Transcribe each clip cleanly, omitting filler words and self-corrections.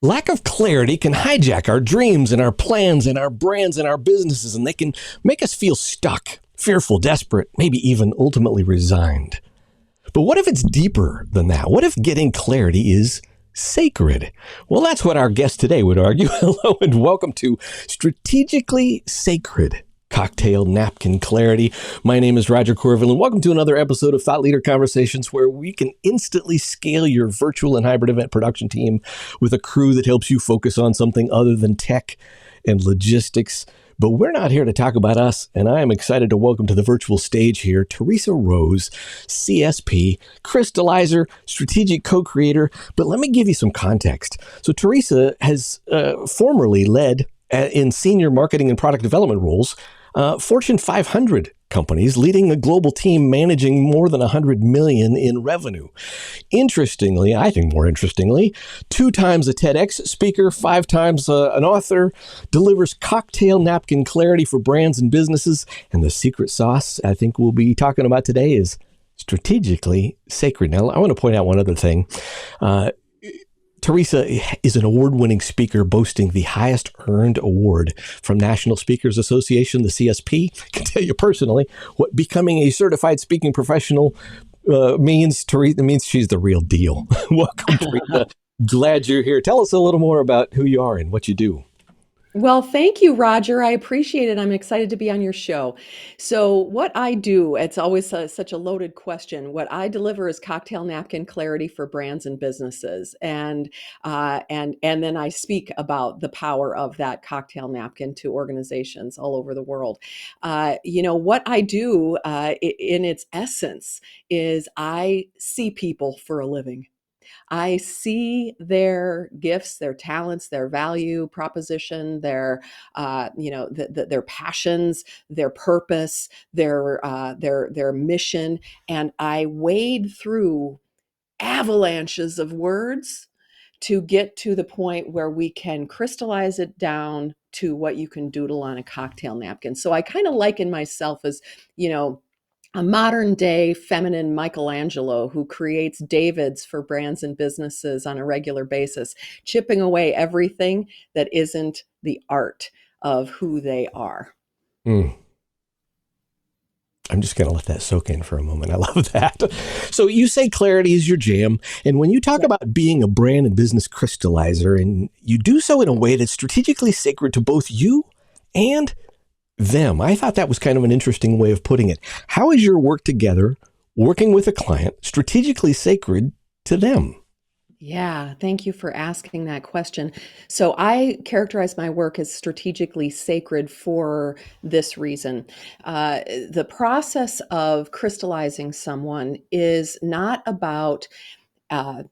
Lack of clarity can hijack our dreams and our plans and our brands and our businesses, and they can make us feel stuck, fearful, desperate, maybe even ultimately resigned. But what if it's deeper than that? What if getting clarity is sacred? Well, that's what our guest today would argue. Hello and welcome to Strategically Sacred Cocktail Napkin Clarity. My name is Roger Courville, and welcome to another episode of Thought Leader Conversations, where we can instantly scale your virtual and hybrid event production team with a crew that helps you focus on something other than tech and logistics. But we're not here to talk about us, and I am excited to welcome to the virtual stage here Theresa Rose, CSP, crystallizer, strategic co-creator. But let me give you some context. So Theresa has formerly led in senior marketing and product development roles Fortune 500 companies, leading a global team managing more than 100 million in revenue. Interestingly, I think more interestingly, 2 times a TEDx speaker, 5 times an author, delivers cocktail napkin clarity for brands and businesses. And the secret sauce I think we'll be talking about today is strategically sacred. Now, I want to point out one other thing. Theresa is an award-winning speaker boasting the highest earned award from National Speakers Association, the CSP. I can tell you personally what becoming a certified speaking professional means. Theresa means she's the real deal. Welcome, Theresa. Glad you're here. Tell us a little more about who you are and what you do. Well, thank you, Roger. I appreciate it. I'm excited to be on your show. So, what I do, it's always such a loaded question. What I deliver is cocktail napkin clarity for brands and businesses, and then I speak about the power of that cocktail napkin to organizations all over the world. What I do, in its essence, is I see people for a living. I see their gifts, their talents, their value proposition, their passions, their purpose, their mission, and I wade through avalanches of words to get to the point where we can crystallize it down to what you can doodle on a cocktail napkin. So I kind of liken myself as, you know, a modern day feminine Michelangelo who creates Davids for brands and businesses on a regular basis, chipping away everything that isn't the art of who they are. Mm. I'm just going to let that soak in for a moment. I love that. So you say clarity is your jam. And when you talk Yeah. about being a brand and business crystallizer, and you do so in a way that's strategically sacred to both you and them. I thought that was kind of an interesting way of putting it. How is your work together, working with a client, strategically sacred to them? Yeah, thank you for asking that question. So I characterize my work as strategically sacred for this reason. The process of crystallizing someone is not about uh,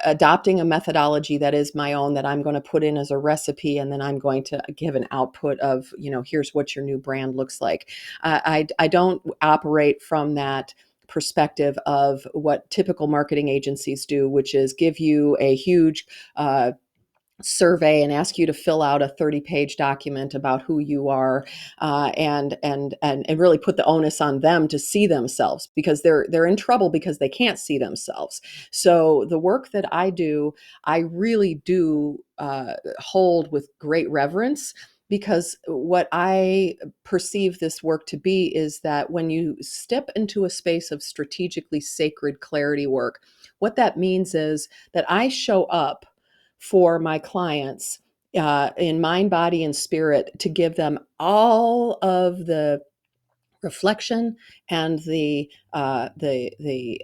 adopting a methodology that is my own that I'm going to put in as a recipe, and then I'm going to give an output of, here's what your new brand looks like. I don't operate from that perspective of what typical marketing agencies do, which is give you a huge survey and ask you to fill out a 30-page document about who you are, and really put the onus on them to see themselves, because they're in trouble because they can't see themselves. So the work that I do, I really do hold with great reverence, because what I perceive this work to be is that when you step into a space of strategically sacred clarity work, what that means is that I show up for my clients in mind, body, and spirit, to give them all of the reflection and the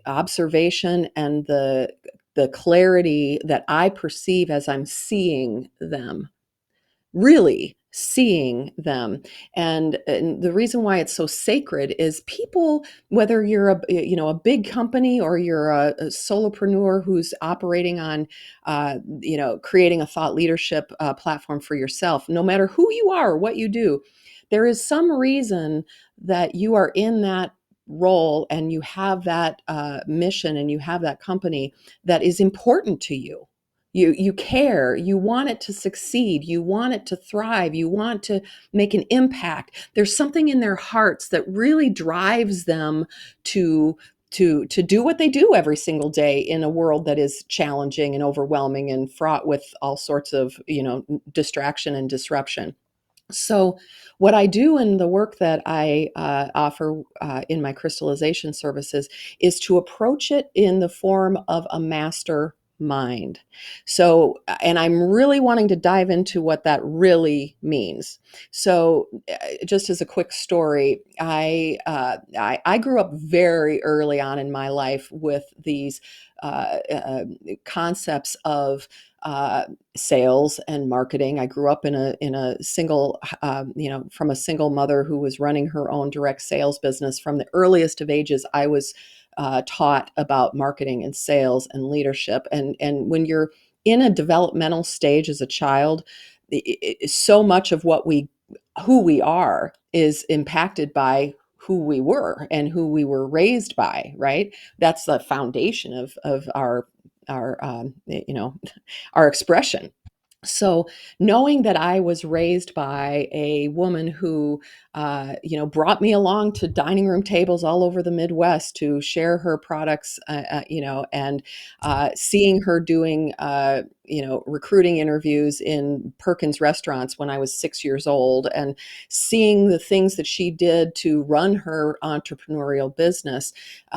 observation and the clarity that I perceive as I'm seeing them, really seeing them. And the reason why it's so sacred is people, whether you're a big company or you're a solopreneur who's operating on creating a thought leadership platform for yourself, no matter who you are or what you do, there is some reason that you are in that role, and you have that mission, and you have that company that is important to you. You care, you want it to succeed, you want it to thrive, you want to make an impact. There's something in their hearts that really drives them to to do what they do every single day in a world that is challenging and overwhelming and fraught with all sorts of, distraction and disruption. So, what I do in the work that I offer in my crystallization services is to approach it in the form of a master mind. So, and I'm really wanting to dive into what that really means. So, just as a quick story, I grew up very early on in my life with these concepts of sales and marketing. I grew up in a single, from a single mother who was running her own direct sales business. From the earliest of ages, I was taught about marketing and sales and leadership. And when you're in a developmental stage as a child, so much of who we are is impacted by who we were and who we were raised by. Right? That's the foundation of our our expression. So knowing that I was raised by a woman who, brought me along to dining room tables all over the Midwest to share her products, and seeing her doing, recruiting interviews in Perkins restaurants when I was 6 years old, and seeing the things that she did to run her entrepreneurial business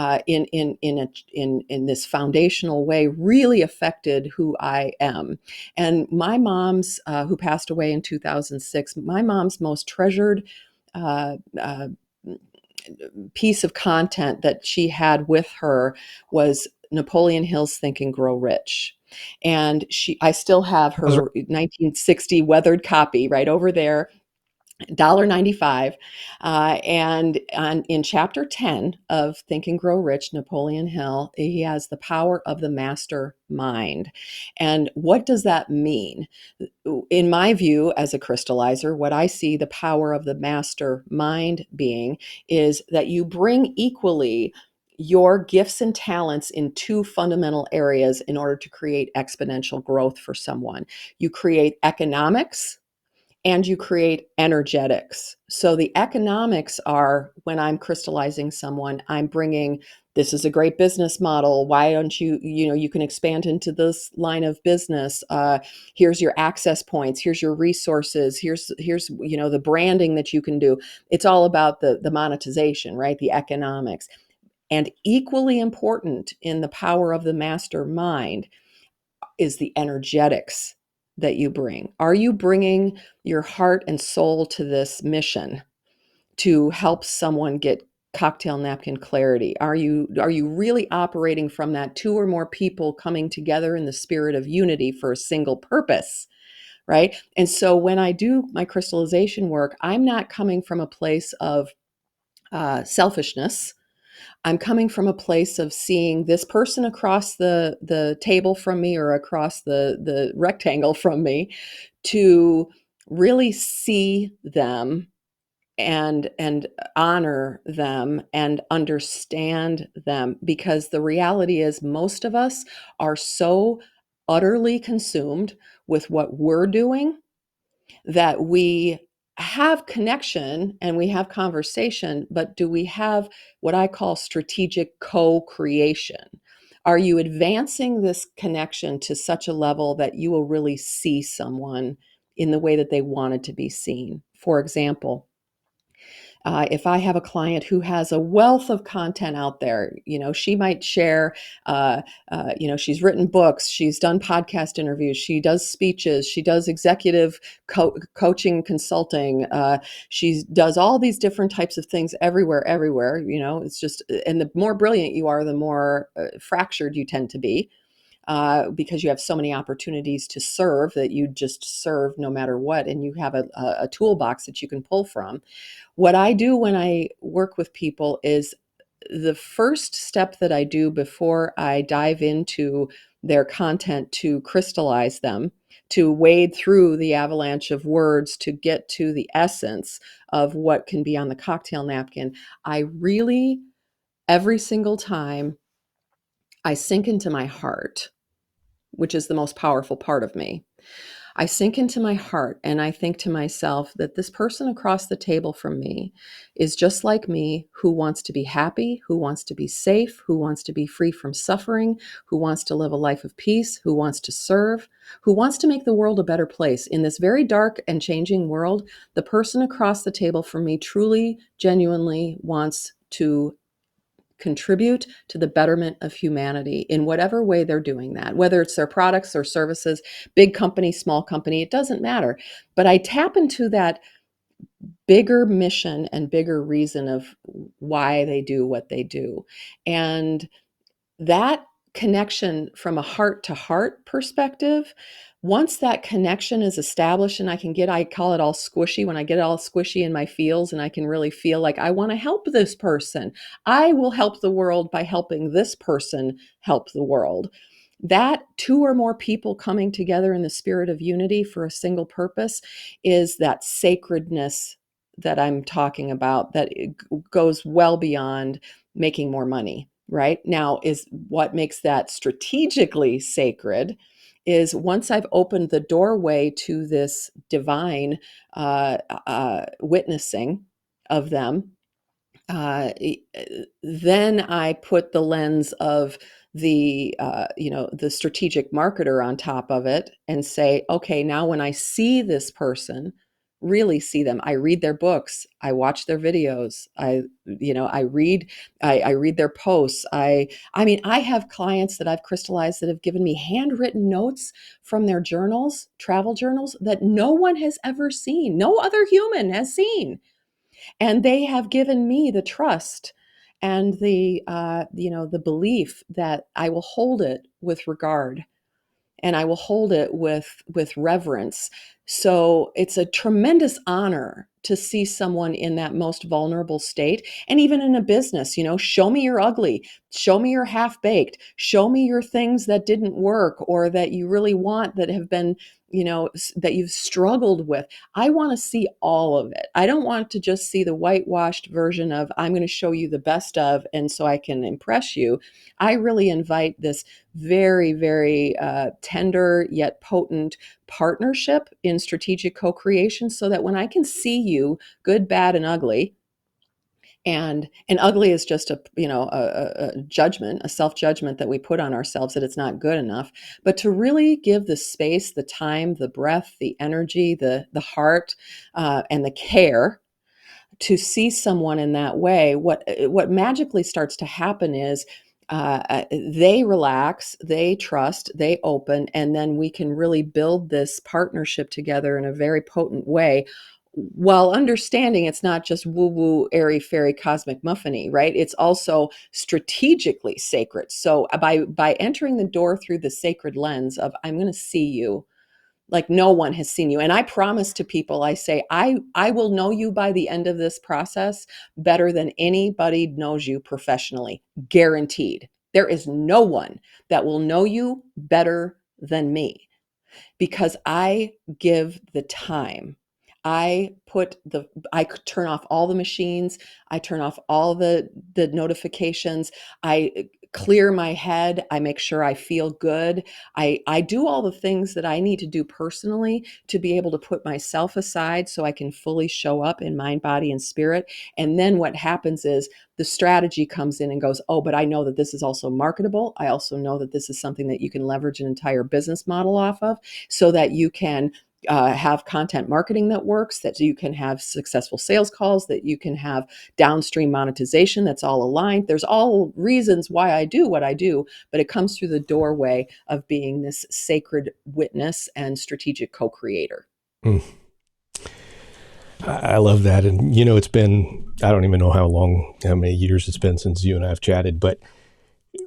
in this foundational way really affected who I am. And my mom's, who passed away in 2006, my mom's most treasured uh, uh, piece of content that she had with her was Napoleon Hill's Think and Grow Rich. And I still have I was her 1960 weathered copy right over there, $1.95. And in chapter 10 of Think and Grow Rich, Napoleon Hill, he has the power of the master mind. And what does that mean? In my view, as a crystallizer, what I see the power of the master mind being is that you bring equally your gifts and talents in two fundamental areas in order to create exponential growth for someone. You create economics and you create energetics. So the economics are when I'm crystallizing someone, I'm bringing this is a great business model. Why don't you can expand into this line of business. Here's your access points. Here's your resources. Here's the branding that you can do. It's all about the monetization, right? The economics. And equally important in the power of the mastermind is the energetics that you bring. Are you bringing your heart and soul to this mission to help someone get cocktail napkin clarity? Are you really operating from that two or more people coming together in the spirit of unity for a single purpose? Right? And so when I do my crystallization work, I'm not coming from a place of selfishness. I'm coming from a place of seeing this person across the table from me or across the rectangle from me to really see them and honor them and understand them, because the reality is most of us are so utterly consumed with what we're doing that we have connection and we have conversation, but do we have what I call strategic co-creation? Are you advancing this connection to such a level that you will really see someone in the way that they wanted to be seen? For example, if I have a client who has a wealth of content out there, she might share, she's written books, she's done podcast interviews, she does speeches, she does executive coaching, consulting, she does all these different types of things everywhere. It's just, and the more brilliant you are, the more fractured you tend to be. Because you have so many opportunities to serve that you just serve no matter what, and you have a toolbox that you can pull from. What I do when I work with people is the first step that I do before I dive into their content to crystallize them, to wade through the avalanche of words to get to the essence of what can be on the cocktail napkin. I really, every single time, I sink into my heart, which is the most powerful part of me. I sink into my heart and I think to myself that this person across the table from me is just like me, who wants to be happy, who wants to be safe, who wants to be free from suffering, who wants to live a life of peace, who wants to serve, who wants to make the world a better place. In this very dark and changing world, the person across the table from me truly, genuinely wants to contribute to the betterment of humanity in whatever way they're doing that, whether it's their products or services, big company, small company, it doesn't matter. But I tap into that bigger mission and bigger reason of why they do what they do. And that connection from a heart to heart perspective, once that connection is established and I call it all squishy, when I get all squishy in my feels and I can really feel like I want to help this person, I will help the world by helping this person help the world. That two or more people coming together in the spirit of unity for a single purpose is that sacredness that I'm talking about, that it goes well beyond making more money. Right now is what makes that strategically sacred is once I've opened the doorway to this divine witnessing of them, then I put the lens of the strategic marketer on top of it and say, okay, now when I see this person, really see them, I read their books, I watch their videos, I read their posts. I have clients that I've crystallized that have given me handwritten notes from their journals, travel journals, that no one has ever seen, no other human has seen, and they have given me the trust and the belief that I will hold it with regard and I will hold it with reverence. So it's a tremendous honor to see someone in that most vulnerable state. And even in a business, show me your ugly, show me your half baked, show me your things that didn't work or that you really want, that have been, that you've struggled with. I want to see all of it. I don't want to just see the whitewashed version of I'm going to show you the best of, and so I can impress you. I really invite this very, very tender yet potent partnership in strategic co-creation, so that when I can see you, good, bad, and ugly, and ugly is just a judgment, a self-judgment that we put on ourselves that it's not good enough, but to really give the space, the time, the breath, the energy, the heart, and the care to see someone in that way, what magically starts to happen is they relax, they trust, they open, and then we can really build this partnership together in a very potent way, while understanding it's not just woo-woo, airy-fairy, cosmic muffiny, right? It's also strategically sacred. So by entering the door through the sacred lens of I'm going to see you like no one has seen you. And I promise to people, I say, I will know you by the end of this process better than anybody knows you professionally, guaranteed. There is no one that will know you better than me, because I give the time. I turn off all the machines. I turn off all the notifications. I clear my head. I make sure I feel good. I do all the things that I need to do personally to be able to put myself aside so I can fully show up in mind, body, and spirit. And then what happens is the strategy comes in and goes, oh, but I know that this is also marketable. I also know that this is something that you can leverage an entire business model off of, so that you can have content marketing that works, that you can have successful sales calls, that you can have downstream monetization that's all aligned. There's all reasons why I do what I do, but it comes through the doorway of being this sacred witness and strategic co-creator. Mm. I love that. And, it's been, I don't even know how many years it's been since you and I have chatted, but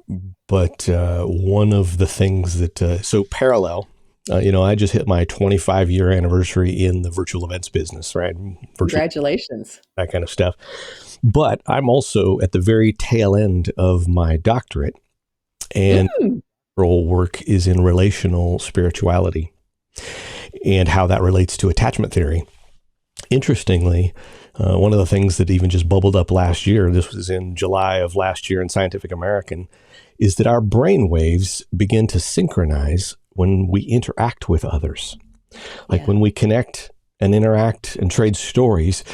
one of the things that, so parallel, I just hit my 25-year anniversary in the virtual events business, right? Congratulations. That kind of stuff. But I'm also at the very tail end of my doctorate, and doctoral work is in relational spirituality and how that relates to attachment theory. Interestingly, one of the things that even just bubbled up last year, this was in July of last year in Scientific American, is that our brain waves begin to synchronize when we interact with others. Like Yeah. when we connect and interact and trade stories,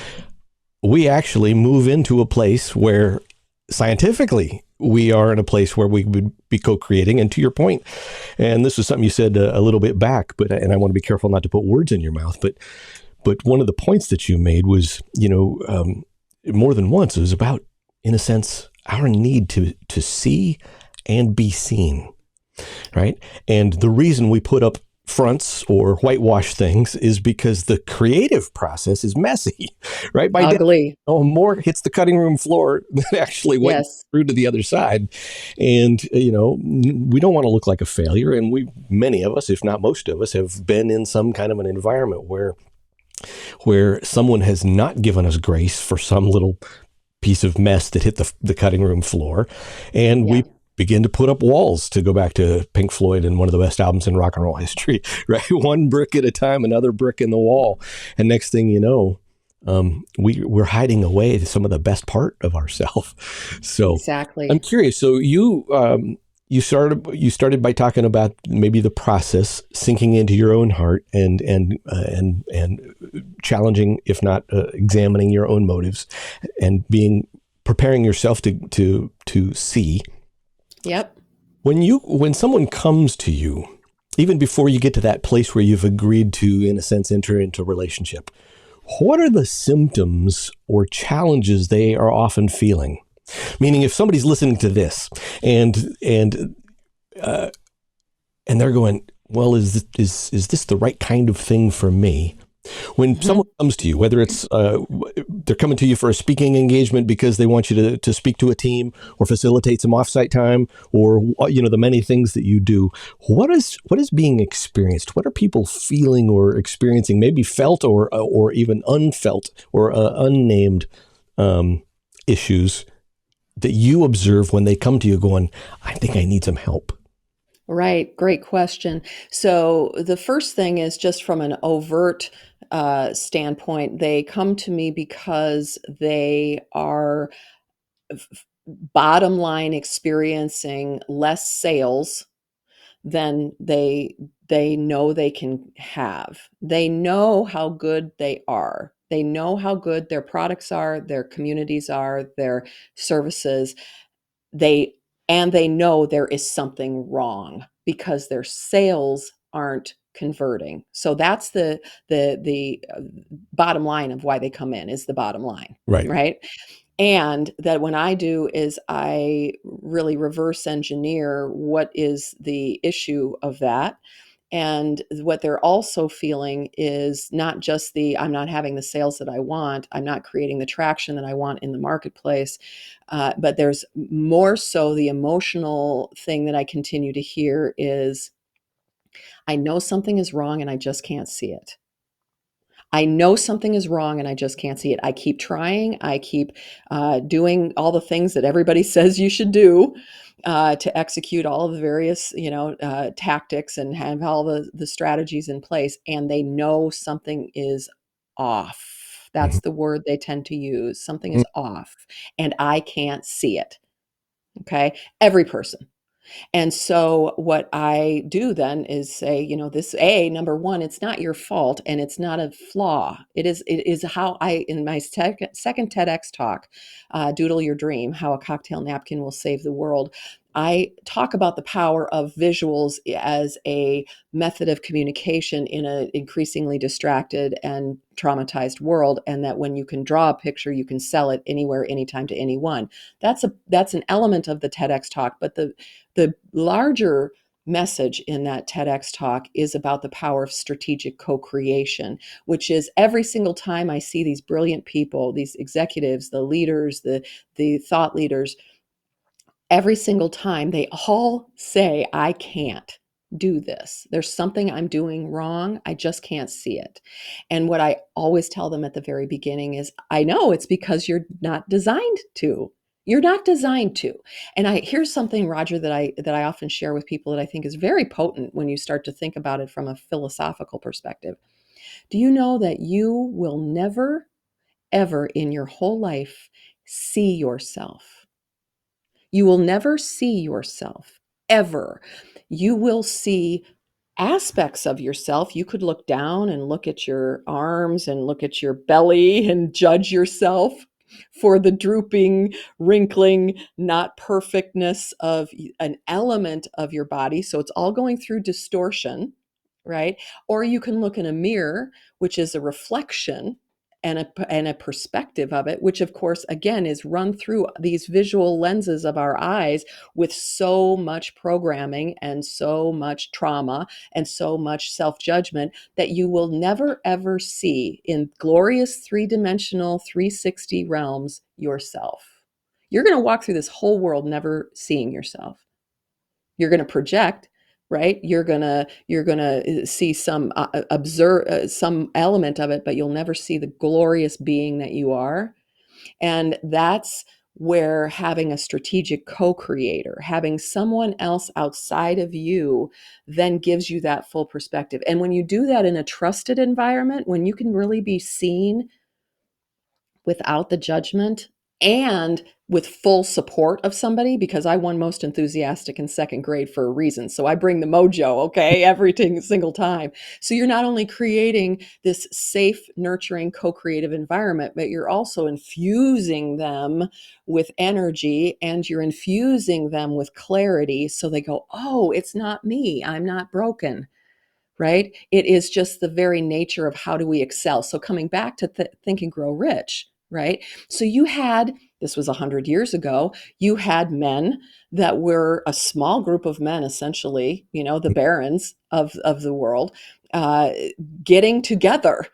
we actually move into a place where scientifically we are in a place where we would be co-creating. And to your point, and this was something you said a little bit back, and I want to be careful not to put words in your mouth, but one of the points that you made was, more than once, it was about, in a sense, our need to see and be seen, right? And the reason we put up fronts or whitewash things is because the creative process is messy, right? By Ugly. more hits the cutting room floor than actually went Yes. through to the other side. And, we don't want to look like a failure. And many of us, if not most of us, have been in some kind of an environment where someone has not given us grace for some little piece of mess that hit the cutting room floor. And Yeah. we begin to put up walls, to go back to Pink Floyd and one of the best albums in rock and roll history, right? One brick at a time, another brick in the wall. And next thing you know, we're hiding away some of the best part of ourselves. So I'm Exactly. curious. So you started by talking about maybe the process sinking into your own heart and challenging, if not examining your own motives, and preparing yourself to see. Yep. When someone comes to you, even before you get to that place where you've agreed to, in a sense, enter into a relationship, what are the symptoms or challenges they are often feeling? Meaning, if somebody's listening to this and they're going, well, is this the right kind of thing for me? When someone comes to you, whether it's they're coming to you for a speaking engagement because they want you to speak to a team or facilitate some offsite time, or the many things that you do, what is being experienced? What are people feeling or experiencing? Maybe felt or even unfelt or unnamed issues that you observe when they come to you, going, I think I need some help. Right. Great question. So the first thing is just from an overt standpoint, they come to me because they are bottom line experiencing less sales than they know they can have. They know how good they are. They know how good their products are, their communities are, their services. They they know there is something wrong because their sales aren't converting. So that's the bottom line of why they come in, is the bottom line, Right. right? And that when I do is I really reverse engineer what is the issue of that. And what they're also feeling is not just I'm not having the sales that I want, I'm not creating the traction that I want in the marketplace, but there's more so the emotional thing that I continue to hear is, I know something is wrong and I just can't see it. I know something is wrong and I just can't see it. I keep trying. I keep doing all the things that everybody says you should do to execute all of the various, tactics and have all the strategies in place. And they know something is off. That's the word they tend to use. Something is off, and I can't see it. Okay, every person. And so what I do then is say, this number one, it's not your fault and it's not a flaw. It is how in my second TEDx talk, Doodle Your Dream, How a Cocktail Napkin Will Save the World. I talk about the power of visuals as a method of communication in an increasingly distracted and traumatized world, and that when you can draw a picture, you can sell it anywhere, anytime, to anyone. That's an element of the TEDx talk, but the larger message in that TEDx talk is about the power of strategic co-creation, which is every single time I see these brilliant people, these executives, the leaders, the thought leaders, every single time they all say, I can't do this. There's something I'm doing wrong. I just can't see it. And what I always tell them at the very beginning is, I know it's because you're not designed to. You're not designed to. And here's something, Roger, that I often share with people that I think is very potent when you start to think about it from a philosophical perspective. Do you know that you will never, ever in your whole life see yourself? You will never see yourself, ever. You will see aspects of yourself. You could look down and look at your arms and look at your belly and judge yourself for the drooping, wrinkling, not perfectness of an element of your body. So it's all going through distortion, right? Or you can look in a mirror, which is a reflection and a perspective of it, which of course, again, is run through these visual lenses of our eyes with so much programming and so much trauma and so much self-judgment that you will never ever see in glorious three-dimensional 360 realms yourself. You're going to walk through this whole world never seeing yourself. You're going to project, right? You're going to see some observe some element of it, but you'll never see the glorious being that you are. And that's where having a strategic co-creator, having someone else outside of you, then gives you that full perspective. And when you do that in a trusted environment, when you can really be seen without the judgment and with full support of somebody, because I won most enthusiastic in second grade for a reason. So I bring the mojo, okay, every single time. So you're not only creating this safe, nurturing, co-creative environment, but you're also infusing them with energy and you're infusing them with clarity. So they go, oh, it's not me. I'm not broken. Right? It is just the very nature of how do we excel. So coming back to Think and Grow Rich, right? So you had, this was 100 years ago, you had men that were a small group of men, essentially, the barons of the world, getting together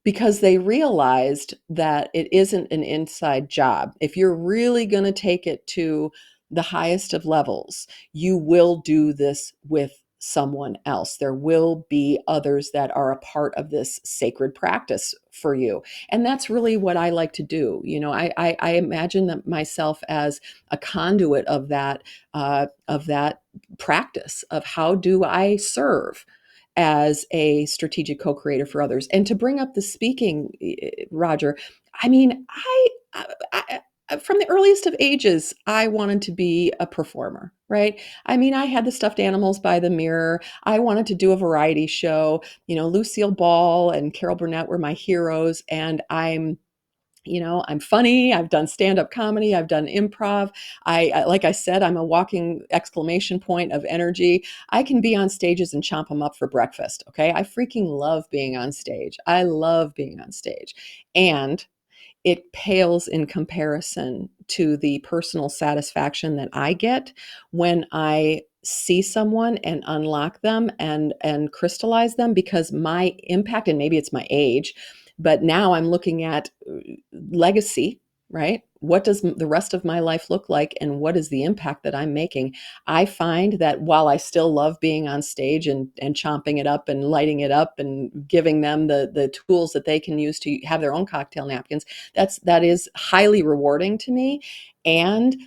because they realized that it isn't an inside job. If you're really going to take it to the highest of levels, you will do this with someone else. There will be others that are a part of this sacred practice for you. And that's really what I like to do. I imagine that myself as a conduit of that practice of how do I serve as a strategic co-creator for others. And to bring up the speaking, Roger, I mean, I from the earliest of ages, I wanted to be a performer, right? I mean, I had the stuffed animals by the mirror. I wanted to do a variety show. Lucille Ball and Carol Burnett were my heroes. And I'm funny. I've done stand-up comedy. I've done improv. Like I said, I'm a walking exclamation point of energy. I can be on stages and chomp them up for breakfast. Okay. I freaking love being on stage. I love being on stage. And it pales in comparison to the personal satisfaction that I get when I see someone and unlock them and crystallize them, because my impact, and maybe it's my age, but now I'm looking at legacy, right? What does the rest of my life look like, and what is the impact that I'm making? I find that while I still love being on stage and chomping it up and lighting it up and giving them the tools that they can use to have their own cocktail napkins, that is highly rewarding to me. And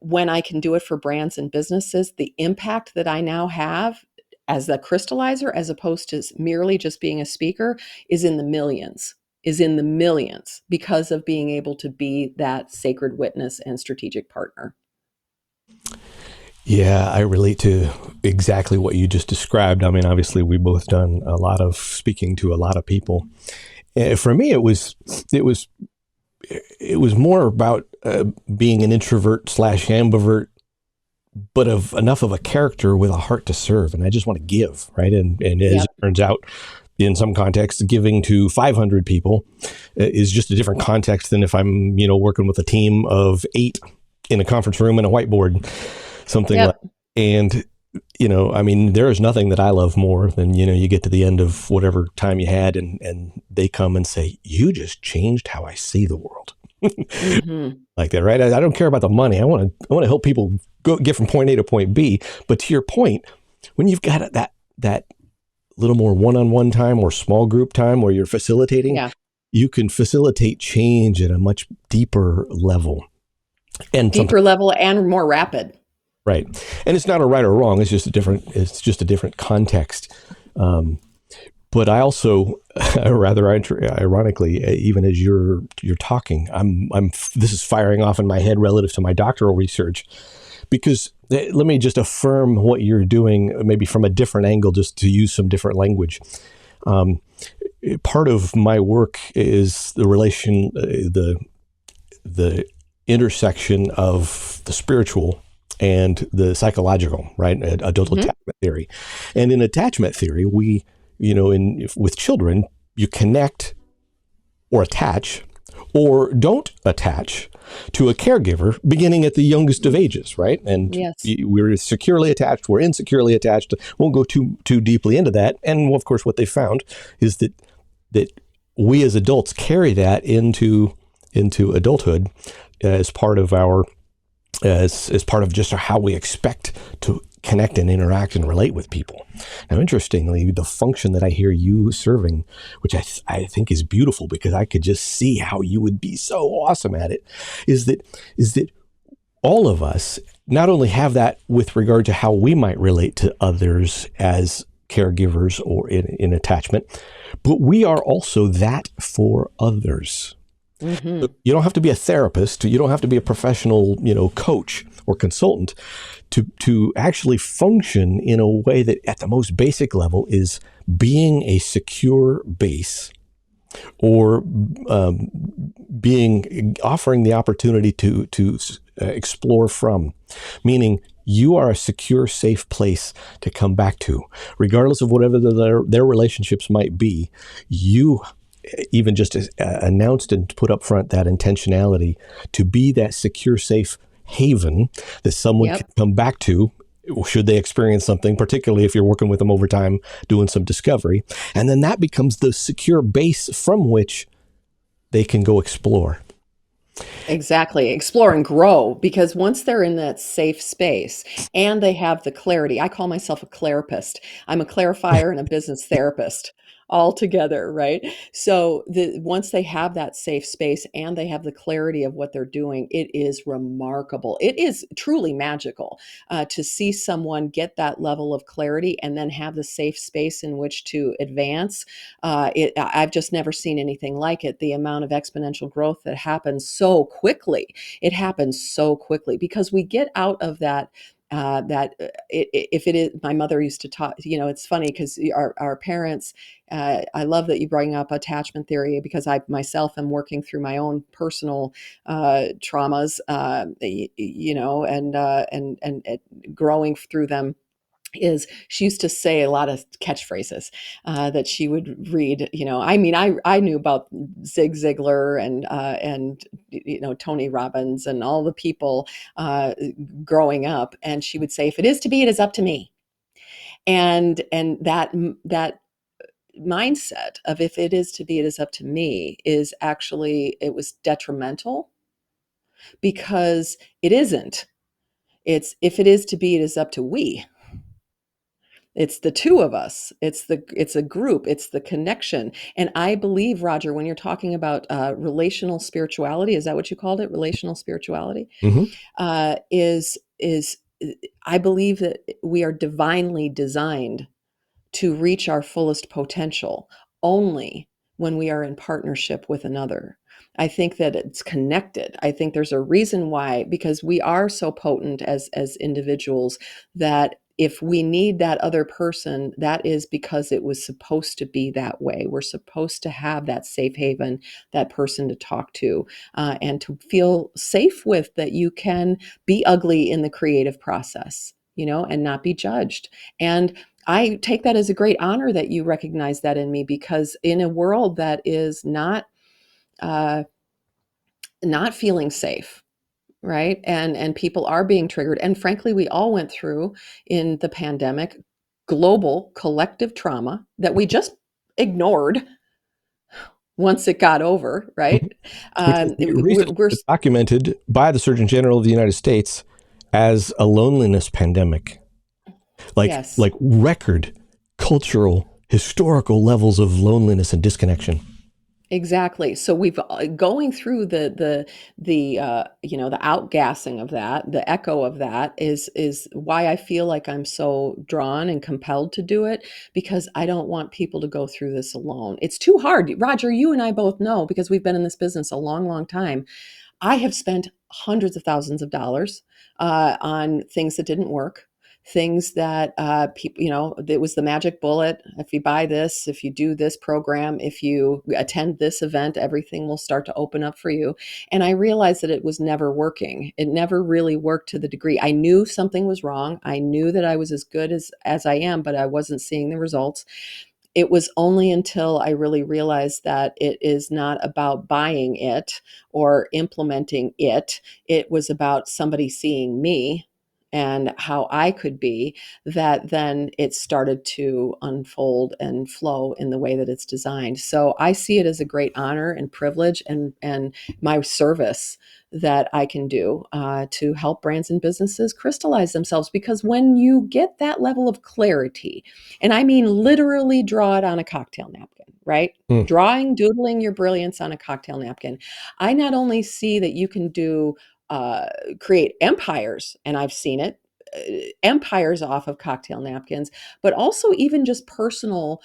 when I can do it for brands and businesses, the impact that I now have as the crystallizer, as opposed to merely just being a speaker, is in the millions, because of being able to be that sacred witness and strategic partner. Yeah, I relate to exactly what you just described. I mean, obviously, we both done a lot of speaking to a lot of people. For me, it was more about being an introvert / ambivert, but of enough of a character with a heart to serve, and I just want to give, right? And as it turns out, in some contexts, giving to 500 people is just a different context than if I'm, working with a team of 8 in a conference room and a whiteboard, something like. And I mean, there is nothing that I love more than, you get to the end of whatever time you had and they come and say, you just changed how I see the world. Mm-hmm. Like that, right? I don't care about the money. I want to help people get from point A to point B. But to your point, when you've got that little more one-on-one time or small group time where you're facilitating, you can facilitate change at a much deeper level. And more rapid. Right. And it's not a right or wrong. It's just a different context. But I also, rather ironically, even as you're talking, this is firing off in my head relative to my doctoral research, because let me just affirm what you're doing, maybe from a different angle, just to use some different language. Part of my work is the relation, the intersection of the spiritual and the psychological, right? Adult Mm-hmm. attachment theory. And in attachment theory, we, with children, you connect or attach or don't attach to a caregiver beginning at the youngest of ages, right? And Yes. we're securely attached, we're insecurely attached. Won't go too deeply into that. And of course, what they found is that we as adults carry that into adulthood as part of our as part of just how we expect to connect and interact and relate with people. Now, interestingly, the function that I hear you serving, which I think is beautiful because I could just see how you would be so awesome at it, is that all of us not only have that with regard to how we might relate to others as caregivers or in attachment, but we are also that for others. Mm-hmm. You don't have to be a therapist. You don't have to be a professional, coach or consultant to actually function in a way that at the most basic level is being a secure base or offering the opportunity to explore from, meaning you are a secure, safe place to come back to, regardless of whatever their relationships might be. You even just announced and put up front that intentionality to be that secure, safe haven that someone Yep. can come back to should they experience something, particularly if you're working with them over time, doing some discovery. And then that becomes the secure base from which they can go explore. Exactly. Explore and grow, because once they're in that safe space and they have the clarity, I call myself a claripist. I'm a clarifier and a business therapist all together, right? So once they have that safe space and they have the clarity of what they're doing, it is remarkable. It is truly magical to see someone get that level of clarity and then have the safe space in which to advance. I've just never seen anything like it. The amount of exponential growth that happens so quickly. It happens so quickly because we get out of that. If it is, my mother used to talk. It's funny because our parents. I love that you bring up attachment theory because I myself am working through my own personal traumas. And growing through them is she used to say a lot of catchphrases that she would read. I knew about Zig Ziglar and Tony Robbins and all the people growing up, and she would say, "If it is to be, it is up to me." And that mindset of if it is to be, it is up to me is actually it was detrimental because it isn't. It's if it is to be, it is up to we. It's the two of us. It's a group. It's the connection. And I believe, Roger, when you're talking about relational spirituality, is that what you called it? Relational spirituality Mm-hmm. is I believe that we are divinely designed to reach our fullest potential only when we are in partnership with another. I think that it's connected. I think there's a reason why, because we are so potent as individuals that if we need that other person, that is because it was supposed to be that way. We're supposed to have that safe haven, that person to talk to, and to feel safe with, that you can be ugly in the creative process, and not be judged. And I take that as a great honor that you recognize that in me, because in a world that is uh, not feeling safe, right, and people are being triggered, and frankly, we all went through in the pandemic global collective trauma that we just ignored once it got over, right? Which was We're, recently we're documented by the Surgeon General of the United States as a loneliness pandemic. Yes. Like record cultural, historical levels of loneliness and disconnection. Exactly. So we've going through the outgassing of that, the echo of that is why I feel like I'm so drawn and compelled to do it, because I don't want people to go through this alone. It's too hard. Roger, you and I both know, because we've been in this business a long, long time. I have spent hundreds of thousands of dollars on things that didn't work, things that people, it was the magic bullet. If you buy this, if you do this program, if you attend this event, everything will start to open up for you. And I realized that it was never working. It never really worked to the degree. I knew something was wrong. I knew that I was as good as I am, but I wasn't seeing the results. It was only until I really realized that it is not about buying it or implementing it. It was about somebody seeing me and how I could be, that then it started to unfold and flow in the way that it's designed. So I see it as a great honor and privilege, and my service that I can do to help brands and businesses crystallize themselves. Because when you get that level of clarity, and I mean literally draw it on a cocktail napkin, right? Mm. Doodling your brilliance on a cocktail napkin. I not only see that you can create empires, and I've seen it, empires off of cocktail napkins, but also even just personal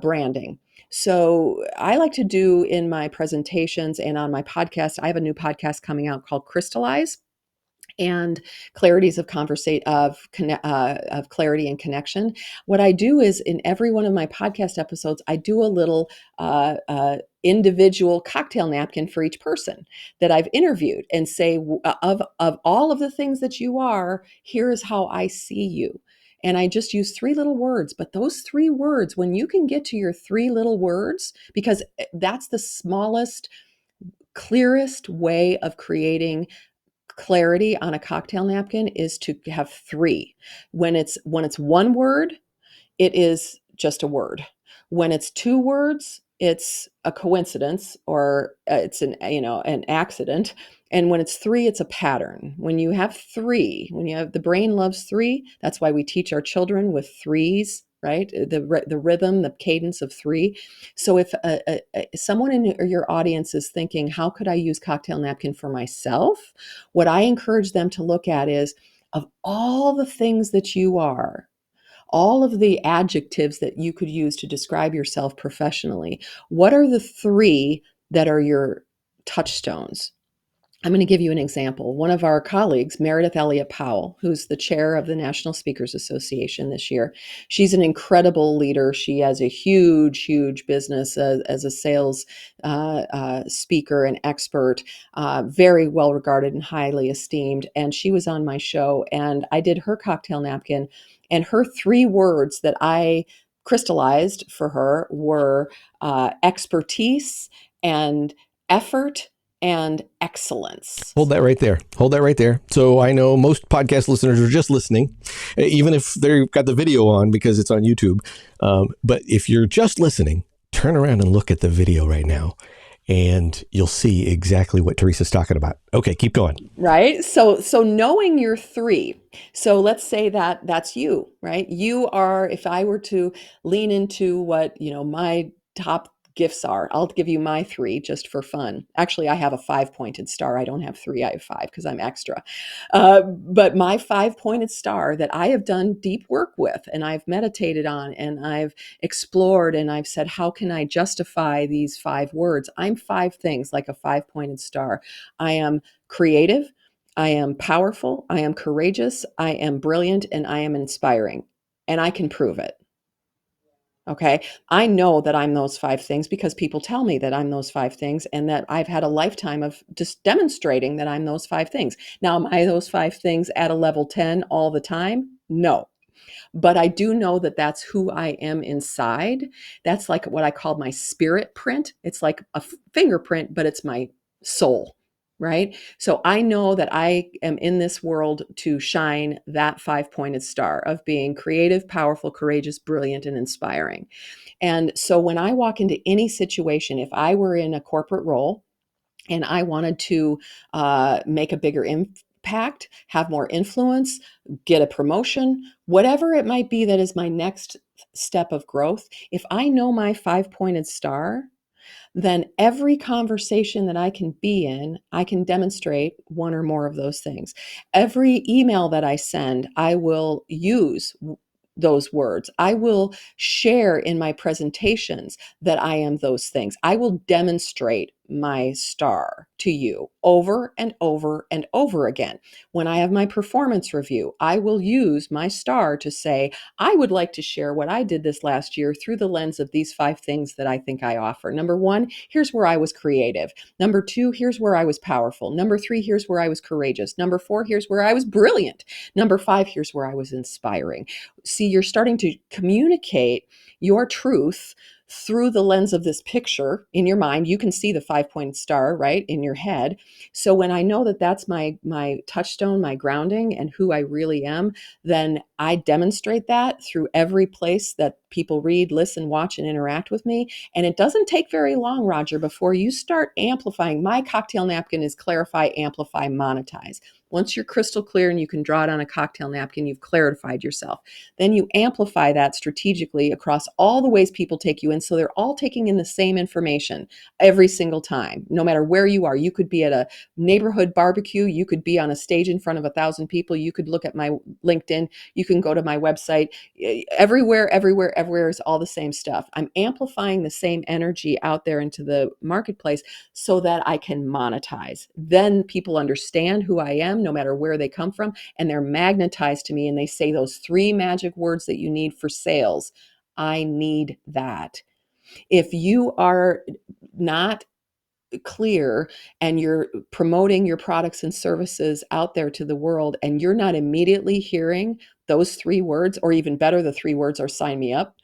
branding. So I like to do in my presentations and on my podcast, I have a new podcast coming out called Crystallize, and clarities of of clarity and connection. What I do is in every one of my podcast episodes, I do a little individual cocktail napkin for each person that I've interviewed, and say, of all of the things that you are, here is how I see you. And I just use three little words, but those three words, when you can get to your three little words, because that's the smallest, clearest way of creating clarity on a cocktail napkin, is to have three. When it's one word, it is just a word. When it's two words, it's a coincidence, or it's an accident. And when it's three, it's a pattern. When you have three, when you have, the brain loves three. That's why we teach our children with threes, right? The rhythm, the cadence of three. So if someone in your audience is thinking, how could I use cocktail napkin for myself? What I encourage them to look at is, of all the things that you are, all of the adjectives that you could use to describe yourself professionally, what are the three that are your touchstones? I'm going to give you an example. One of our colleagues, Meredith Elliott Powell, who's the chair of the National Speakers Association this year, she's an incredible leader. She has a huge, huge business as a sales speaker and expert, very well regarded and highly esteemed. And she was on my show, and I did her cocktail napkin, and her three words that I crystallized for her were expertise and effort and excellence. Hold that right there. Hold that right there. So I know most podcast listeners are just listening, even if they've got the video on because it's on YouTube. But if you're just listening, turn around and look at the video right now, and you'll see exactly what Theresa's talking about. Okay, keep going. Right? So knowing your three. So let's say that that's you, right? You are, if I were to lean into what, my top gifts are, I'll give you my three just for fun. Actually, I have a 5-pointed star. I don't have three, I have five because I'm extra. But my 5-pointed star that I have done deep work with, and I've meditated on, and I've explored, and I've said, how can I justify these 5 words? I'm 5 things like a 5-pointed star. I am creative, I am powerful, I am courageous, I am brilliant, and I am inspiring. And I can prove it. Okay. I know that I'm those 5 things because people tell me that I'm those 5 things, and that I've had a lifetime of just demonstrating that I'm those 5 things. Now, am I those 5 things at a level 10 all the time? No. But I do know that that's who I am inside. That's like what I call my spirit print. It's like a fingerprint, but it's my soul, right? So I know that I am in this world to shine that 5-pointed star of being creative, powerful, courageous, brilliant, and inspiring. And so when I walk into any situation, if I were in a corporate role and I wanted to make a bigger impact, have more influence, get a promotion, whatever it might be that is my next step of growth, if I know my 5-pointed star, then every conversation that I can be in, I can demonstrate one or more of those things. Every email that I send, I will use those words. I will share in my presentations that I am those things. I will demonstrate my star. to you over and over and over again. When I have my performance review, I will use my star to say, I would like to share what I did this last year through the lens of these 5 things that I think I offer. Number 1, here's where I was creative. Number 2, here's where I was powerful. Number 3, here's where I was courageous. Number 4, here's where I was brilliant. Number 5, here's where I was inspiring. See, you're starting to communicate your truth through the lens of this picture in your mind. You can see the 5-point star, right, in your head. So when I know that that's my touchstone, my grounding, and who I really am, then I demonstrate that through every place that people read, listen, watch, and interact with me. And it doesn't take very long, Roger, before you start amplifying. My cocktail napkin is clarify, amplify, monetize. Once you're crystal clear and you can draw it on a cocktail napkin, you've clarified yourself. Then you amplify that strategically across all the ways people take you in. So they're all taking in the same information every single time, no matter where you are. You could be at a neighborhood barbecue. You could be on a stage in front of 1,000 people. You could look at my LinkedIn. You can go to my website. Everywhere is all the same stuff. I'm amplifying the same energy out there into the marketplace so that I can monetize. Then people understand who I am, no matter where they come from, and they're magnetized to me, and they say those 3 magic words that you need for sales. I need that. If you are not clear and you're promoting your products and services out there to the world, and you're not immediately hearing those 3 words, or even better, the 3 words are sign me up.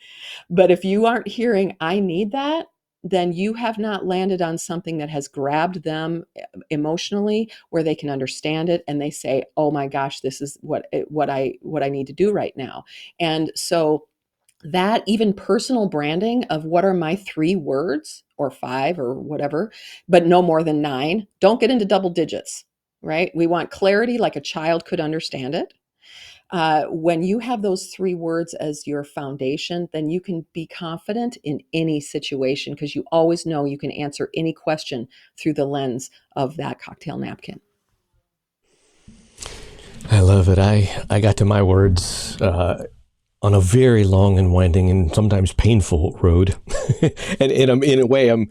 But if you aren't hearing, I need that, then you have not landed on something that has grabbed them emotionally, where they can understand it and they say, oh my gosh, this is what I need to do right now. And so that even personal branding of what are my 3 words or 5 or whatever, but no more than 9. Don't get into double digits, right? We want clarity like a child could understand it. When you have those 3 words as your foundation, then you can be confident in any situation, because you always know you can answer any question through the lens of that cocktail napkin. I love it. I got to my words on a very long and winding and sometimes painful road, and I'm, in a way, I'm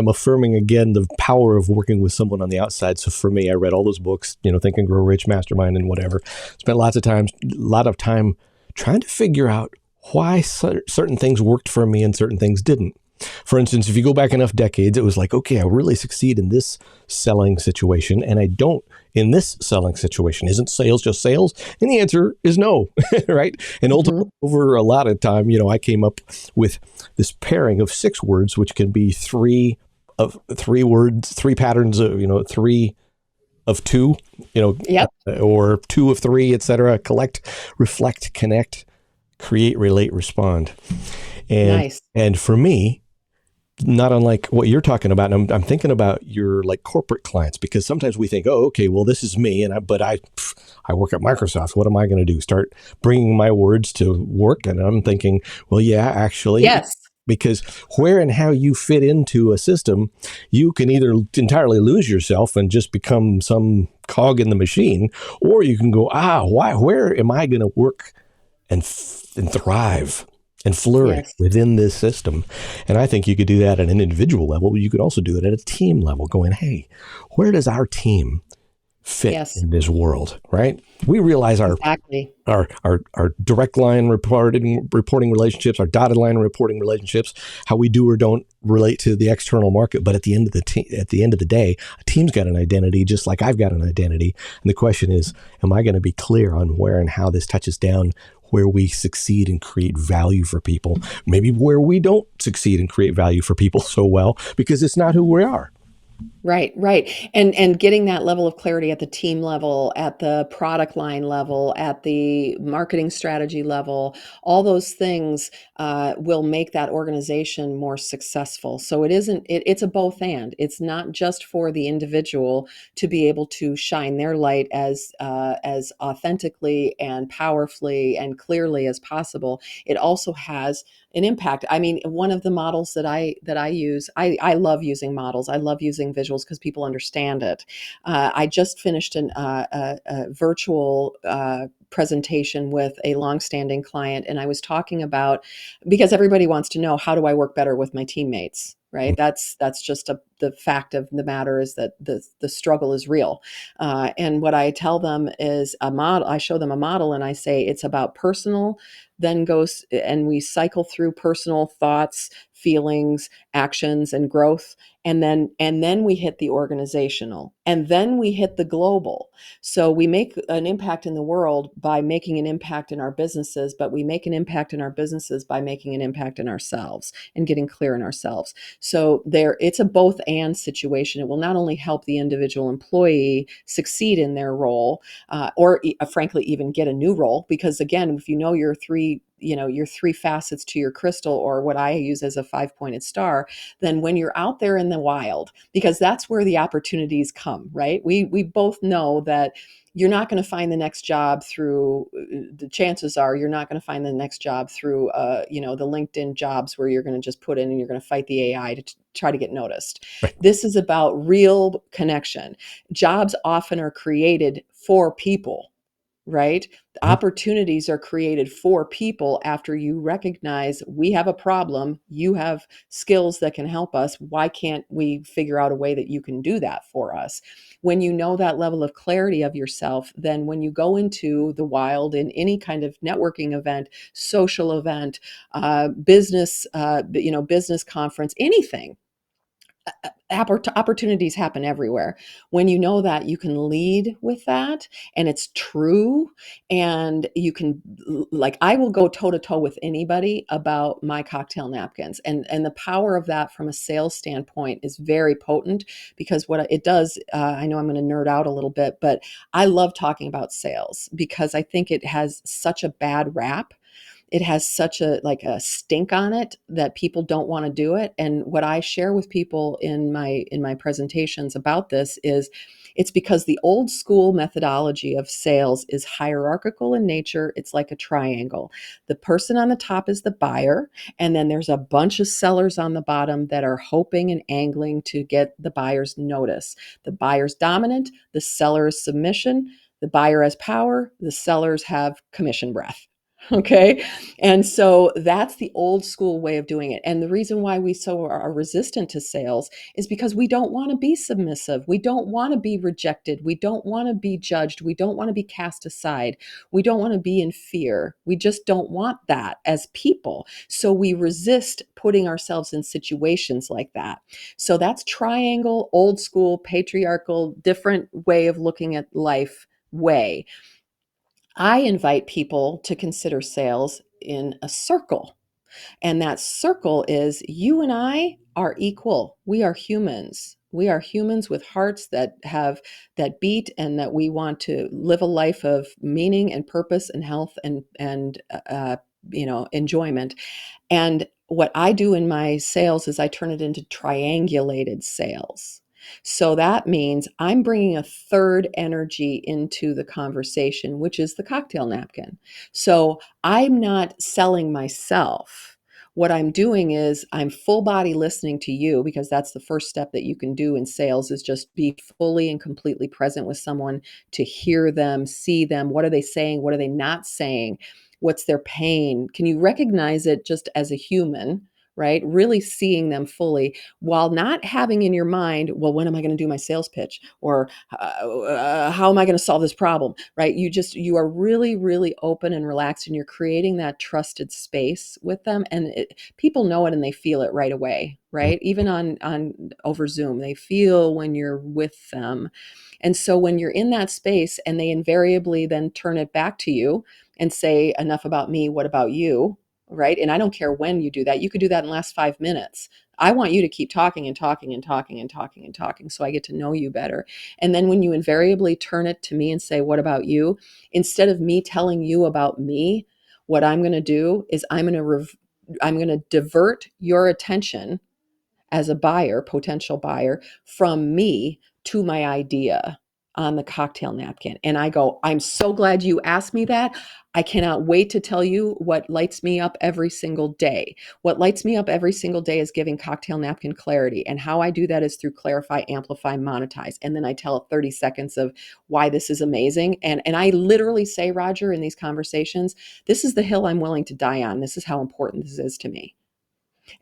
affirming again the power of working with someone on the outside. So for me, I read all those books, Think and Grow Rich, Mastermind, and whatever. Spent a lot of time trying to figure out why certain things worked for me and certain things didn't. For instance, if you go back enough decades, it was like, okay, I really succeed in this selling situation, and I don't in this selling situation. Isn't sales just sales? And the answer is no, right? And ultimately, over a lot of time, I came up with this pairing of 6 words, which can be 3 words, 3 patterns of, 3 of 2, Yep. or 2 of 3, etc. Collect, reflect, connect, create, relate, respond. And Nice. and for me, not unlike what you're talking about, and I'm thinking about your like corporate clients, because sometimes we think, oh, okay, well, this is me, and I work at Microsoft. What am I going to do? Start bringing my words to work? And I'm thinking, well, yeah, actually, Yes. because where and how you fit into a system, you can either entirely lose yourself and just become some cog in the machine, or you can go, where am I going to work and thrive and flourish Yes. within this system? And I think you could do that at an individual level. You could also do it at a team level, going, hey, where does our team fit Yes. in this world, right? We realize Exactly. our direct line reporting relationships, our dotted line reporting relationships, how we do or don't relate to the external market. But at the end of the day, a team's got an identity, just like I've got an identity. And the question is, am I going to be clear on where and how this touches down, where we succeed and create value for people, maybe where we don't succeed and create value for people so well, because it's not who we are. Right. And getting that level of clarity at the team level, at the product line level, at the marketing strategy level, all those things will make that organization more successful. So it's a both and. It's not just for the individual to be able to shine their light as authentically and powerfully and clearly as possible. It also has an impact. I mean, one of the models that I use, I love using models. I love using visuals because people understand it. I just finished a virtual presentation with a longstanding client, and I was talking about, because everybody wants to know, how do I work better with my teammates? right? That's just the fact of the matter is that the struggle is real. And what I tell them is a model. I show them a model and I say it's about personal, then goes and we cycle through personal thoughts, feelings, actions, and growth. And then we hit the organizational, and then we hit the global. So we make an impact in the world by making an impact in our businesses, but we make an impact in our businesses by making an impact in ourselves and getting clear in ourselves. So it's a both and situation. It will not only help the individual employee succeed in their role, or frankly even get a new role, because again, if you know your three facets to your crystal, or what I use as a 5-pointed star, then when you're out there in the wild, because that's where the opportunities come, right? We both know that you're not going to find the next job through the chances are you're not going to find the next job through the LinkedIn jobs where you're going to just put in and you're going to fight the AI to try to get noticed. Right. This is about real connection. Jobs often are created for people, right? Mhm. Opportunities are created for people after you recognize we have a problem, you have skills that can help us. Why can't we figure out a way that you can do that for us? When you know that level of clarity of yourself, then when you go into the wild in any kind of networking event, social event, business conference, anything, opportunities happen everywhere. When you know that, you can lead with that and it's true, and you can, like, I will go toe to toe with anybody about my cocktail napkins, and the power of that from a sales standpoint is very potent, because what it does, I know I'm going to nerd out a little bit, but I love talking about sales because I think it has such a bad rap. It has such a stink on it that people don't want to do it. And what I share with people in my presentations about this is it's because the old school methodology of sales is hierarchical in nature. It's like a triangle. The person on the top is the buyer, and then there's a bunch of sellers on the bottom that are hoping and angling to get the buyer's notice. The buyer's dominant, the seller is submission, the buyer has power, the sellers have commission breath. Okay. And so that's the old school way of doing it. And the reason why we are resistant to sales is because we don't want to be submissive. We don't want to be rejected. We don't want to be judged. We don't want to be cast aside. We don't want to be in fear. We just don't want that as people. So we resist putting ourselves in situations like that. So that's triangle, old school, patriarchal, different way of looking at life way. I invite people to consider sales in a circle. And that circle is you and I are equal. We are humans. We are humans with hearts that beat, and that we want to live a life of meaning and purpose and health and enjoyment. And what I do in my sales is I turn it into triangulated sales. So that means I'm bringing a third energy into the conversation, which is the cocktail napkin. So I'm not selling myself. What I'm doing is I'm full body listening to you, because that's the first step that you can do in sales, is just be fully and completely present with someone, to hear them, see them. What are they saying? What are they not saying? What's their pain? Can you recognize it just as a human, right? Really seeing them fully, while not having in your mind, well, when am I going to do my sales pitch? Or how am I going to solve this problem, right? You are really, really open and relaxed, and you're creating that trusted space with them. And people know it and they feel it right away, right? Even on over Zoom, they feel when you're with them. And so when you're in that space, and they invariably then turn it back to you and say, enough about me, what about you? Right. And I don't care when you do that. You could do that in the last 5 minutes. I want you to keep talking and talking and talking and talking and talking, so I get to know you better. And then when you invariably turn it to me and say, what about you? Instead of me telling you about me, what I'm going to do is I'm going to divert your attention as a buyer, potential buyer, from me to my idea on the cocktail napkin. And I go, I'm so glad you asked me that. I cannot wait to tell you what lights me up every single day. What lights me up every single day is giving cocktail napkin clarity. And how I do that is through clarify, amplify, monetize. And then I tell 30 seconds of why this is amazing. And I literally say, Roger, in these conversations, this is the hill I'm willing to die on. This is how important this is to me.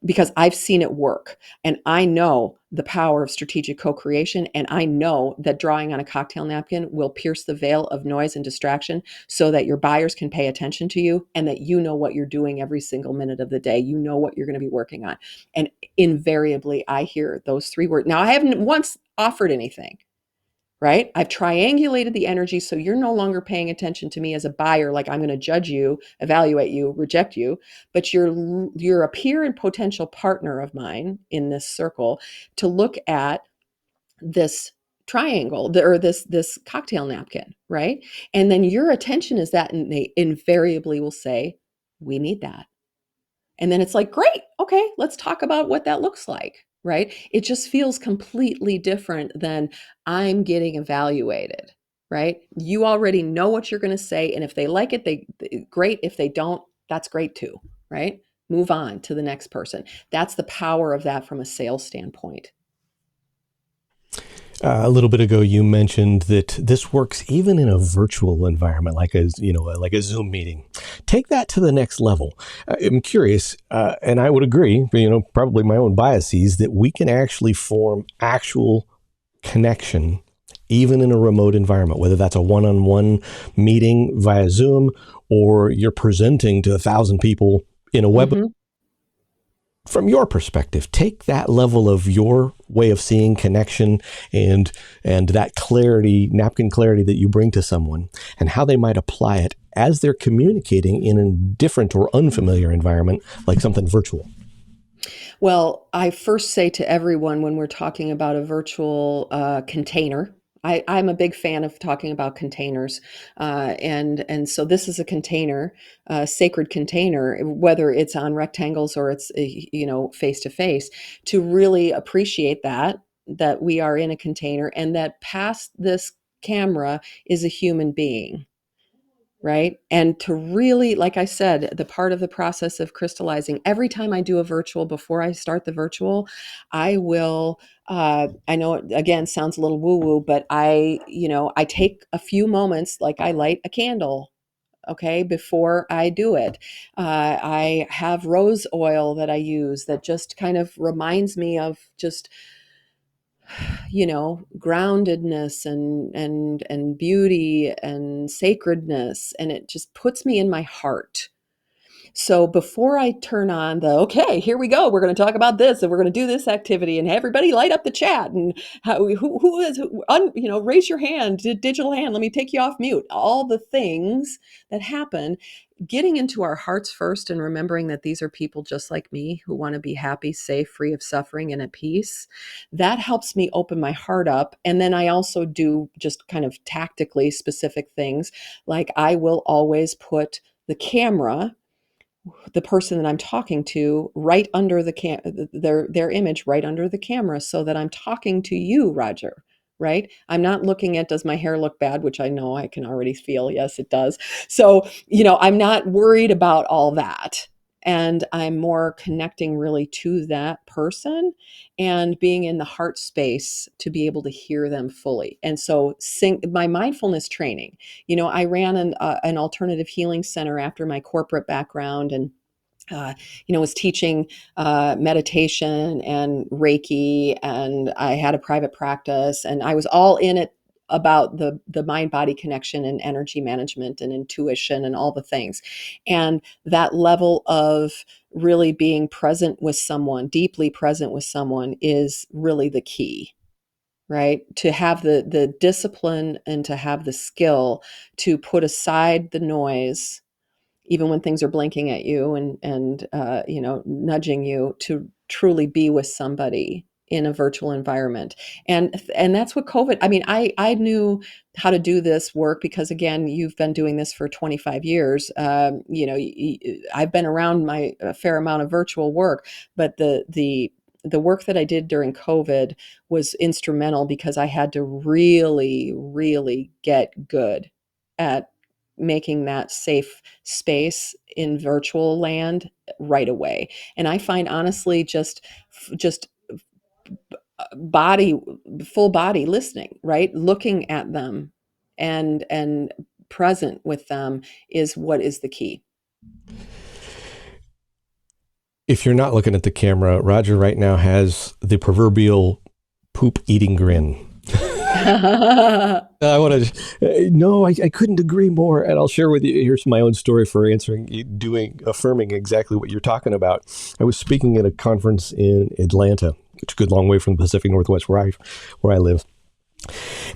because I've seen it work. And I know the power of strategic co-creation. And I know that drawing on a cocktail napkin will pierce the veil of noise and distraction so that your buyers can pay attention to you and that you know what you're doing every single minute of the day. You know what you're going to be working on. And invariably, I hear those three words. Now, I haven't once offered anything, right? I've triangulated the energy so you're no longer paying attention to me as a buyer, like I'm going to judge you, evaluate you, reject you, but you're a peer and potential partner of mine in this circle to look at this triangle or this cocktail napkin, right? And then your attention is that, and they invariably will say, "We need that." And then it's like, great, okay, let's talk about what that looks like, right? It just feels completely different than I'm getting evaluated, right? You already know what you're going to say. And if they like it, great. If they don't, that's great too, right? Move on to the next person. That's the power of that from a sales standpoint. A little bit ago, you mentioned that this works even in a virtual environment, like a Zoom meeting. Take that to the next level. I'm curious, and I would agree. Probably my own biases that we can actually form actual connection even in a remote environment, whether that's a one-on-one meeting via Zoom or you're presenting to 1,000 people in a webinar. Mm-hmm. From your perspective, take that level of your way of seeing connection and that clarity, napkin clarity that you bring to someone, and how they might apply it as they're communicating in a different or unfamiliar environment, like something virtual. Well, I first say to everyone when we're talking about a virtual container, I'm a big fan of talking about containers, and so this is a container, a sacred container, whether it's on rectangles or it's face to face, to really appreciate that we are in a container and that past this camera is a human being. Right. And to really, like I said, the part of the process of crystallizing, every time I do a virtual, before I start the virtual, I will, I know it again sounds a little woo woo, but I take a few moments, like I light a candle. Okay, before I do it, I have rose oil that I use that just kind of reminds me of just groundedness and beauty and sacredness, and it just puts me in my heart. So before I turn on okay, here we go, we're going to talk about this and we're going to do this activity and everybody light up the chat and who is, raise your hand, digital hand, let me take you off mute, all the things that happen, getting into our hearts first and remembering that these are people just like me who want to be happy, safe, free of suffering, and at peace. That helps me open my heart up. And then I also do just kind of tactically specific things, like I will always put the camera, the person that I'm talking to, right under their image right under the camera, so that I'm talking to you, Roger, right? I'm not looking at, does my hair look bad, which I know I can already feel, yes it does. So, I'm not worried about all that. And I'm more connecting really to that person and being in the heart space to be able to hear them fully. And so my mindfulness training, I ran an alternative healing center after my corporate background, and was teaching meditation and Reiki, and I had a private practice, and I was all in it about the mind body connection and energy management and intuition and all the things. And that level of really being present with someone, deeply present with someone, is really the key, right? To have the discipline and to have the skill to put aside the noise, even when things are blinking at you and nudging you, to truly be with somebody in a virtual environment. And that's what COVID, I mean, I knew how to do this work because, again, you've been doing this for 25 years. I've been around a fair amount of virtual work, but the work that I did during COVID was instrumental because I had to really, really get good at making that safe space in virtual land right away. And I find, honestly, just body full body listening, right, looking at them and present with them is what is the key. If you're not looking at the camera, Roger right now has the proverbial poop eating grin. I want to, no, I couldn't agree more. And I'll share with you, here's my own story for affirming exactly what you're talking about. I was speaking at a conference in Atlanta, which is a good long way from the Pacific Northwest where I live.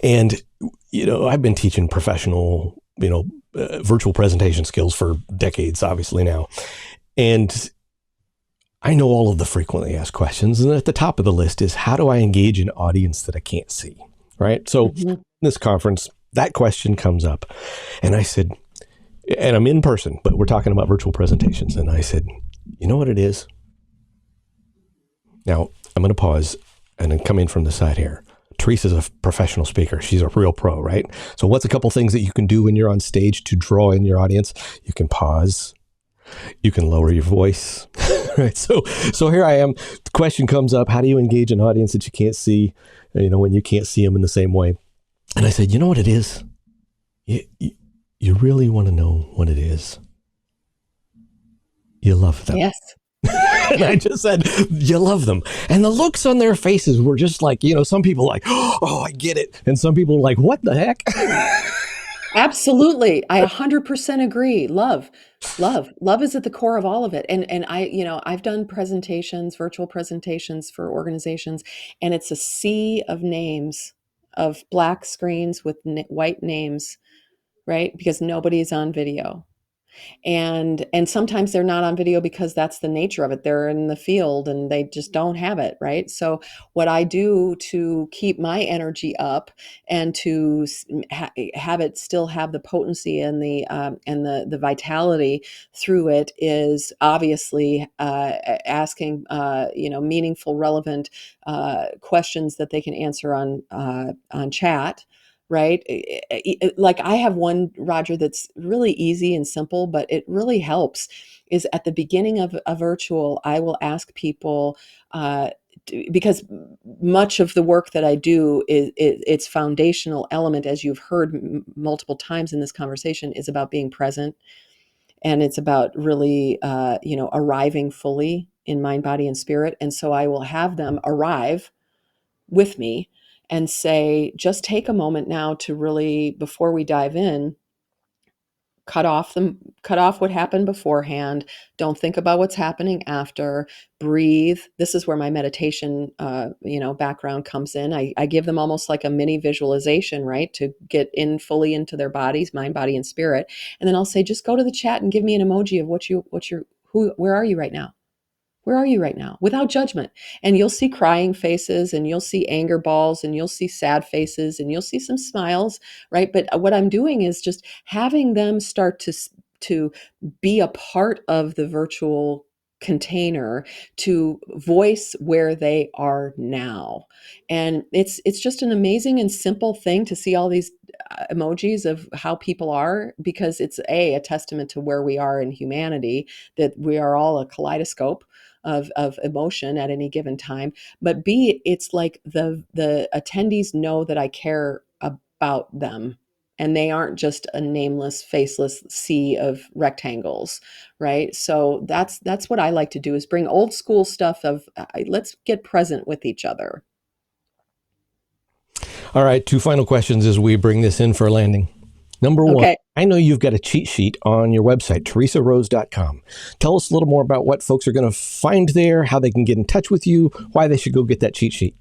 And, I've been teaching professional, virtual presentation skills for decades, obviously now. And I know all of the frequently asked questions. And at the top of the list is, how do I engage an audience that I can't see? Right. So in this conference, that question comes up. And I said, and I'm in person, but we're talking about virtual presentations. And I said, you know what it is? Now, I'm going to pause and then come in from the side here. Theresa's a professional speaker. She's a real pro, right? So what's a couple things that you can do when you're on stage to draw in your audience? You can pause. You can lower your voice. Right. So here I am. The question comes up, how do you engage an audience that you can't see, when you can't see them in the same way? And I said, you know what it is? You really want to know what it is? You love them. Yes. And I just said, you love them. And the looks on their faces were just like, some people like, oh, I get it. And some people like, what the heck? Absolutely. I 100% agree. Love is at the core of all of it. And I've done presentations, virtual presentations for organizations, and it's a sea of names, of black screens with white names, right? Because nobody's on video. And sometimes they're not on video because that's the nature of it. They're in the field and they just don't have it, right? So what I do to keep my energy up and to have it still have the potency and the vitality through it is obviously asking meaningful, relevant questions that they can answer on chat, right? Like I have one, Roger, that's really easy and simple, but it really helps. Is at the beginning of a virtual, I will ask people, because much of the work that I do is its foundational element, as you've heard multiple times in this conversation, is about being present, and it's about really, arriving fully in mind, body, and spirit. And so I will have them arrive with me and say, just take a moment now to really, before we dive in, cut off what happened beforehand. Don't think about what's happening after. Breathe. This is where my meditation, background comes in. I give them almost like a mini visualization, right, to get in fully into their bodies, mind, body, and spirit. And then I'll say, just go to the chat and give me an emoji of where are you right now? Where are you right now? Without judgment. And you'll see crying faces, and you'll see anger balls, and you'll see sad faces, and you'll see some smiles, right? But what I'm doing is just having them start to be a part of the virtual container, to voice where they are now. And it's just an amazing and simple thing to see all these emojis of how people are, because it's a testament to where we are in humanity, that we are all a kaleidoscope of emotion at any given time. But B, it's like the attendees know that I care about them, and they aren't just a nameless, faceless sea of rectangles, right? So that's what I like to do, is bring old school stuff of let's get present with each other. All right, two final questions as we bring this in for a landing. Number one, Okay. I know you've got a cheat sheet on your website, TheresaRose.com. Tell us a little more about what folks are going to find there, how they can get in touch with you, why they should go get that cheat sheet.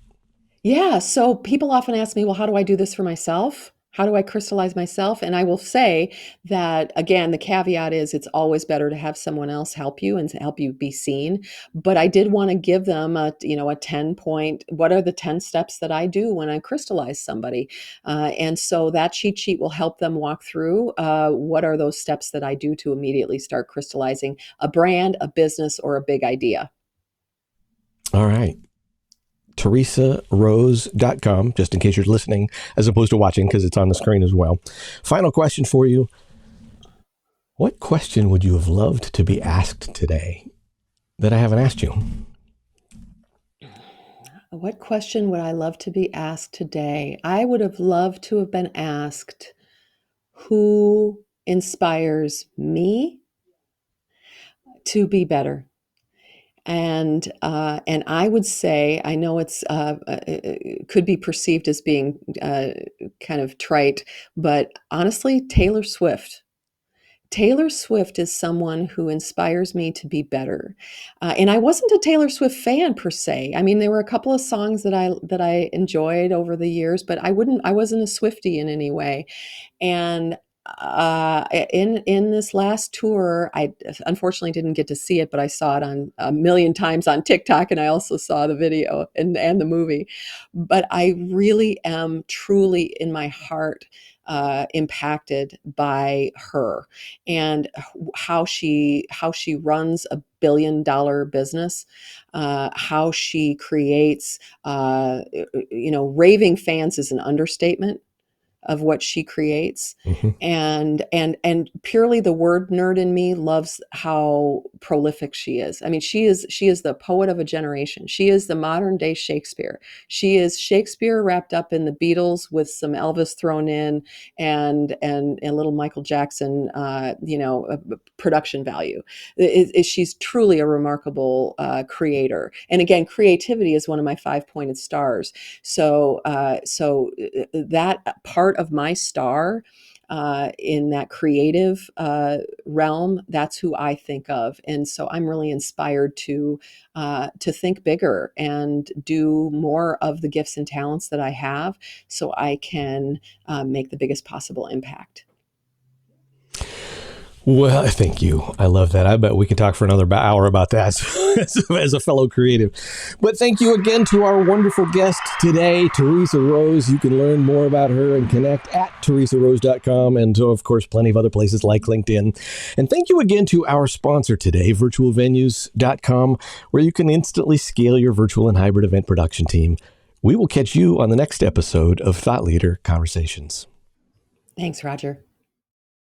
Yeah. So people often ask me, well, how do I do this for myself? How do I crystallize myself? And I will say that, again, the caveat is it's always better to have someone else help you and to help you be seen. But I did want to give them a 10 point, what are the 10 steps that I do when I crystallize somebody? And so that cheat sheet will help them walk through what are those steps that I do to immediately start crystallizing a brand, a business, or a big idea. All right. TheresaRose.com, just in case you're listening as opposed to watching, because it's on the screen as well. Final question for you. What question would you have loved to be asked today that I haven't asked you? What question would I love to be asked today? I would have loved to have been asked, who inspires me to be better? And I would say, I know it could be perceived as being kind of trite, but honestly, Taylor Swift. Taylor Swift is someone who inspires me to be better. And I wasn't a Taylor Swift fan per se. I mean, there were a couple of songs that I enjoyed over the years, but I wasn't a Swiftie in any way. And in this last tour, I unfortunately didn't get to see it, but I saw it on a million times on TikTok, and I also saw the video and the movie. But I really am truly in my heart impacted by her and how she runs a $1 billion business, how she creates. Raving fans is an understatement of what she creates. Mhm. And purely the word nerd in me loves how prolific she is. I mean, she is the poet of a generation. She is the modern day Shakespeare. She is Shakespeare wrapped up in the Beatles with some Elvis thrown in, and a little Michael Jackson production value. She's truly a remarkable creator. And again, creativity is one of my 5-pointed stars. So that part of my star in that creative realm, that's who I think of, and so I'm really inspired to think bigger and do more of the gifts and talents that I have, so I can make the biggest possible impact. Well, thank you. I love that. I bet we could talk for another hour about that as a fellow creative. But thank you again to our wonderful guest today, Theresa Rose. You can learn more about her and connect at theresarose.com, and of course, plenty of other places like LinkedIn. And thank you again to our sponsor today, virtualvenues.com, where you can instantly scale your virtual and hybrid event production team. We will catch you on the next episode of Thought Leader Conversations. Thanks, Roger.